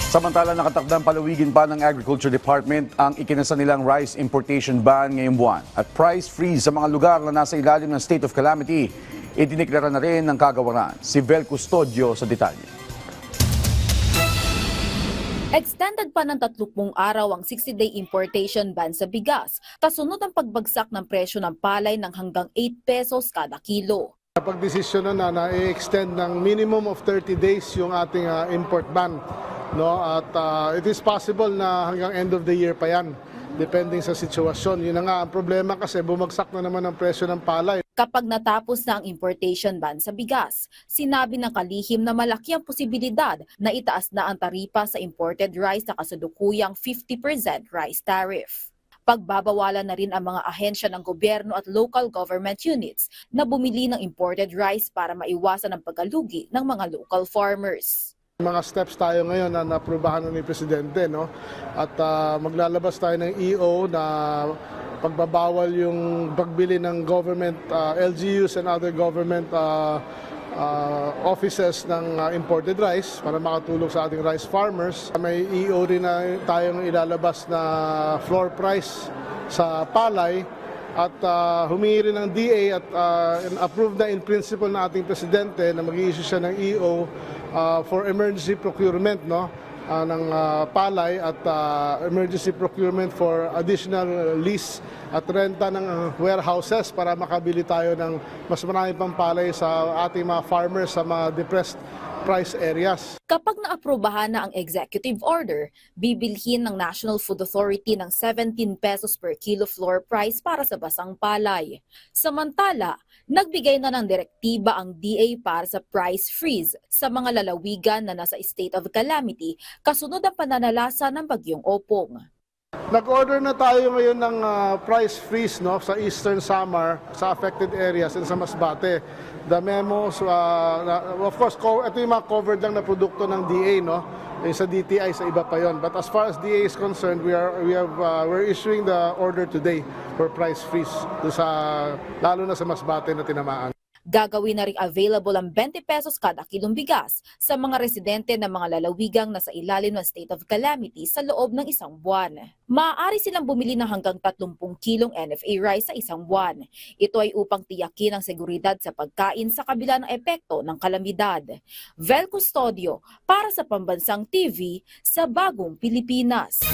Samantala, nakatakdang palawigin pa ng Agriculture Department ang ikinasa nilang rice importation ban ngayong buwan at price freeze sa mga lugar na nasa ilalim ng state of calamity. Idiniklara na rin ng kagawaran. Si Vel Custodio sa detalye. Extended pa ng 30 araw ang 60-day importation ban sa bigas, kasunod ang pagbagsak ng presyo ng palay ng hanggang 8 pesos kada kilo. Pagdesisyon na i-extend ng minimum of 30 days yung ating import ban. No, at it is possible na hanggang end of the year pa yan, depending sa sitwasyon. Yun na nga ang problema kasi bumagsak na naman ang presyo ng palay. Kapag natapos na ang importation ban sa bigas, sinabi ng kalihim na malaki ang posibilidad na itaas na ang taripa sa imported rice na kasalukuyang 50% rice tariff. Pagbabawalan na rin ang mga ahensya ng gobyerno at local government units na bumili ng imported rice para maiwasan ang pagkalugi ng mga local farmers. Mga steps tayo ngayon na naprubahan ni Presidente, no? At maglalabas tayo ng EO na pagbabawal yung pagbili ng government LGUs and other government offices ng imported rice para makatulong sa ating rice farmers. May EO rin na tayong ilalabas na floor price sa palay at humingi rin ng DA at approve na in principle na ating Presidente na mag-i-issue siya ng EO for emergency procurement, no, ng palay at emergency procurement for additional lease at renta ng warehouses para makabili tayo ng mas marami pang palay sa ating mga farmers sa mga depressed price areas. Kapag naaprubahan na ang executive order, bibilhin ng National Food Authority ng 17 pesos per kilo floor price para sa basang palay. Samantala, nagbigay na ng direktiba ang DA para sa price freeze sa mga lalawigan na nasa state of calamity kasunod ang pananalasa ng bagyong Opong. Nag-order na tayo ngayon ng price freeze, no, sa Eastern Samar, sa affected areas and sa Masbate. The memos, of course, ito yung mga covered lang na produkto ng DA, no? Yung sa DTI, sa iba pa yon. But as far as DA is concerned, we're issuing the order today for price freeze, lalo na sa Masbate na tinamaan. Gagawin na rin available ang 20 pesos kada kilong bigas sa mga residente ng mga lalawigang nasa ilalim ng state of calamity sa loob ng isang buwan. Maaari silang bumili ng hanggang 30 kilong NFA rice sa isang buwan. Ito ay upang tiyakin ang seguridad sa pagkain sa kabila ng epekto ng kalamidad. Vel Custodio para sa Pambansang TV sa Bagong Pilipinas.